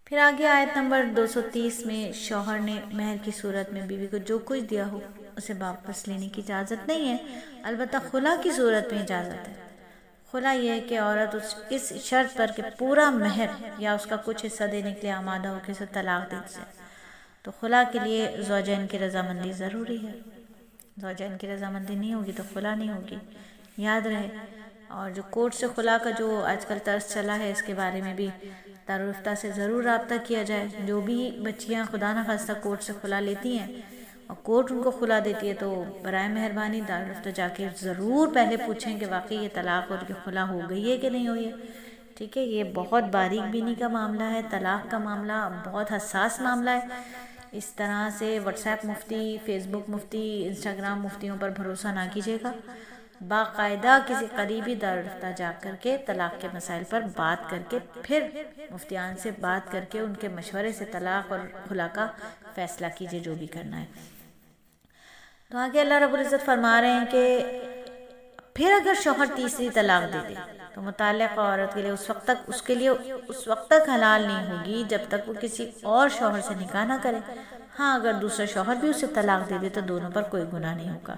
پھر آگے آیت نمبر 230 میں شوہر نے مہر کی صورت میں بیوی کو جو کچھ دیا ہو اسے واپس لینے کی اجازت نہیں ہے، البتہ خلا کی صورت میں اجازت ہے۔ خلا یہ ہے کہ عورت اس شرط پر کہ پورا مہر یا اس کا کچھ حصہ دینے کے لیے آمادہ ہو کے اسے طلاق دے دی جائے، تو خلا کے لیے زوجین کی رضامندی ضروری ہے۔ زوجین کی رضامندی نہیں ہوگی تو خلا نہیں ہوگی، یاد رہے۔ اور جو کورٹ سے خلا کا جو آج کل طرز چلا ہے، اس کے بارے میں بھی دارالفتہ سے ضرور رابطہ کیا جائے۔ جو بھی بچیاں خدا نخواستہ کورٹ سے خلا لیتی ہیں اور کورٹ ان کو خلا دیتی ہے تو برائے مہربانی دارالفتہ جا کے ضرور پہلے پوچھیں کہ واقعی یہ طلاق اور یہ خلا ہو گئی ہے کہ نہیں ہوئی ہے، ٹھیک ہے۔ یہ بہت باریک بینی کا معاملہ ہے، طلاق کا معاملہ بہت حساس معاملہ ہے۔ اس طرح سے واٹس ایپ مفتی، فیس بک مفتی، انسٹاگرام مفتیوں پر بھروسہ نہ کیجیے گا۔ باقاعدہ کسی قریبی دارالفتہ جا کر کے طلاق کے مسائل پر بات کر کے پھر مفتیان سے بات کر کے ان کے مشورے سے طلاق اور خلا کا فیصلہ کیجیے جو بھی کرنا ہے۔ تو آگے اللہ رب العزت فرما رہے ہیں کہ پھر اگر شوہر تیسری طلاق دے دے تو متعلقہ عورت کے لیے اس وقت تک حلال نہیں ہوگی جب تک وہ کسی اور شوہر سے نکاح نہ کرے۔ ہاں اگر دوسرا شوہر بھی اسے طلاق دے دے تو دونوں پر کوئی گناہ نہیں ہوگا،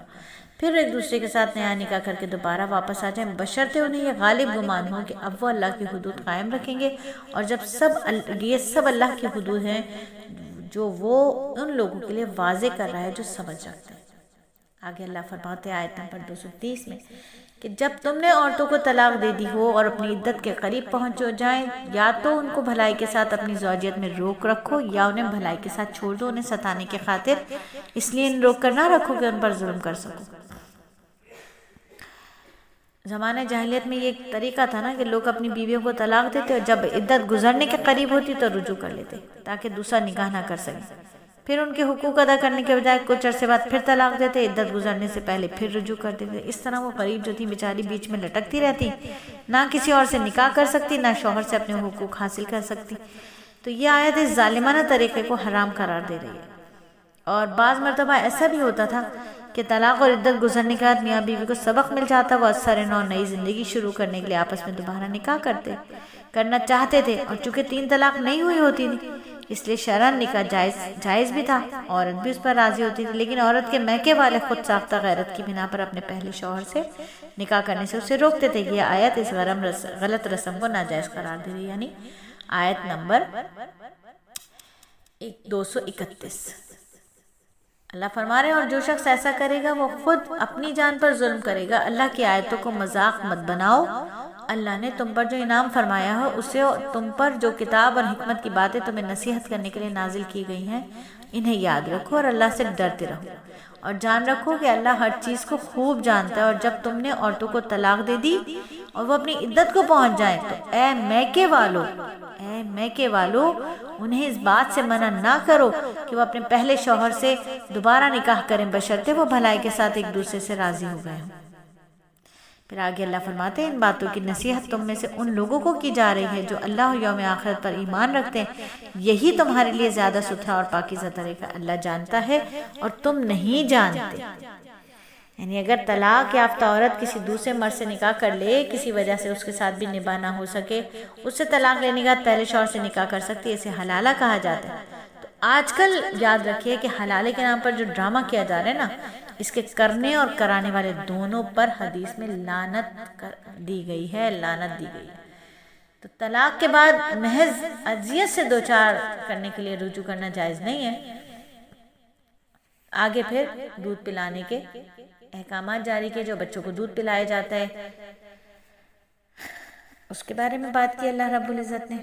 پھر ایک دوسرے کے ساتھ نیا نکاح کر کے دوبارہ واپس آ جائیں، بشرطے انہیں یہ غالب گمان ہو کہ اب وہ اللہ کی حدود قائم رکھیں گے، اور جب یہ سب اللہ کی حدود ہیں جو وہ ان لوگوں کے لیے واضح کر رہا ہے جو سمجھ رکھتے ہیں۔ آگے اللہ فرماتے ہیں آیت نمبر 230 میں کہ جب تم نے عورتوں کو طلاق دے دی ہو اور اپنی عدت کے قریب پہنچ جائیں، یا تو ان کو بھلائی کے ساتھ اپنی زوجیت میں روک رکھو یا انہیں بھلائی کے ساتھ چھوڑ دو، انہیں ستانے کی خاطر اس لیے ان روک کر نہ رکھو کہ ان پر ظلم کر سکو۔ زمانہ جاہلیت میں یہ ایک طریقہ تھا نا کہ لوگ اپنی بیویوں کو طلاق دیتے اور جب عدت گزرنے کے قریب ہوتی تو رجوع کر لیتے تاکہ دوسرا نکاح نہ کر سکے، پھر ان کے حقوق ادا کرنے کے بجائے کچھ عرصے بعد پھر طلاق دیتے، عدت گزرنے سے پہلے پھر رجوع کر دیتے۔ اس طرح وہ غریب جو تھی بیچاری بیچ میں لٹکتی رہتی، نہ کسی اور سے نکاح کر سکتی نہ شوہر سے اپنے حقوق حاصل کر سکتی۔ تو یہ آیت اس ظالمانہ طریقے کو حرام قرار دے رہی ہے۔ اور بعض مرتبہ ایسا بھی ہوتا تھا کہ طلاق اور عدت گزرنے کے بعد میاں بیوی کو سبق مل جاتا، وہ از سر نو نئی زندگی شروع کرنے کے لیے آپس میں دوبارہ نکاح کرنا چاہتے تھے، اور چونکہ 3 طلاق نہیں ہوئی ہوتی تھی اس لیے شرعاً نکاح جائز بھی تھا، عورت بھی اس پر راضی ہوتی تھی، لیکن عورت کے میکے والے خود ساختہ غیرت کی بنا پر اپنے پہلے شوہر سے نکاح کرنے سے اسے روکتے تھے۔ یہ آیت اس غلط رسم کو ناجائز قرار دے رہی ہے، یعنی آیت نمبر 231۔ اللہ فرما رہے ہیں اور جو شخص ایسا کرے گا وہ خود اپنی جان پر ظلم کرے گا۔ اللہ کی آیتوں کو مذاق مت بناؤ، اللہ نے تم پر جو انعام فرمایا ہے اسے تم پر جو کتاب اور حکمت کی باتیں تمہیں نصیحت کرنے کے لیے نازل کی گئی ہیں انہیں یاد رکھو اور اللہ سے ڈرتے رہو، اور جان رکھو کہ اللہ ہر چیز کو خوب جانتا ہے۔ اور جب تم نے عورتوں کو طلاق دے دی اور وہ اپنی عدت کو پہنچ جائیں تو اے میکے والو انہیں اس بات سے منع نہ کرو کہ وہ اپنے پہلے شوہر سے دوبارہ نکاح کریں، بشرطے وہ بھلائی کے ساتھ ایک دوسرے سے راضی ہو گئے ہوں۔ پھر آگے اللہ فرماتے ہیں ان باتوں کی نصیحت تم میں سے ان لوگوں کو کی جا رہی ہے جو اللہ و یوم آخرت پر ایمان رکھتے ہیں، یہی تمہارے لیے زیادہ ستھرا اور پاکیزہ طریقہ اللہ جانتا ہے اور تم نہیں جانتے۔ یعنی اگر طلاق یافتہ عورت کسی دوسرے مرد سے نکاح کر لے، کسی وجہ سے اس کے ساتھ بھی نباہ نہ ہو سکے، اس سے طلاق لینے کے بعد پہلے شوہر سے نکاح کر سکتی ہے، اسے حلالہ کہا جاتا ہے۔ تو آج کل یاد رکھیے کہ حلالے کے نام پر جو ڈرامہ کیا جا رہا ہے نا، اس کے کرنے اور کرانے والے دونوں پر حدیث میں لعنت دی گئی ہے۔ تو طلاق کے بعد محض اذیت سے دوچار کرنے کے لیے رجوع کرنا جائز نہیں ہے۔ آگے پھر دودھ پلانے کے احکامات جاری کیے، جو بچوں کو دودھ پلایا جاتا ہے اس کے بارے میں بات کی اللہ رب العزت نے۔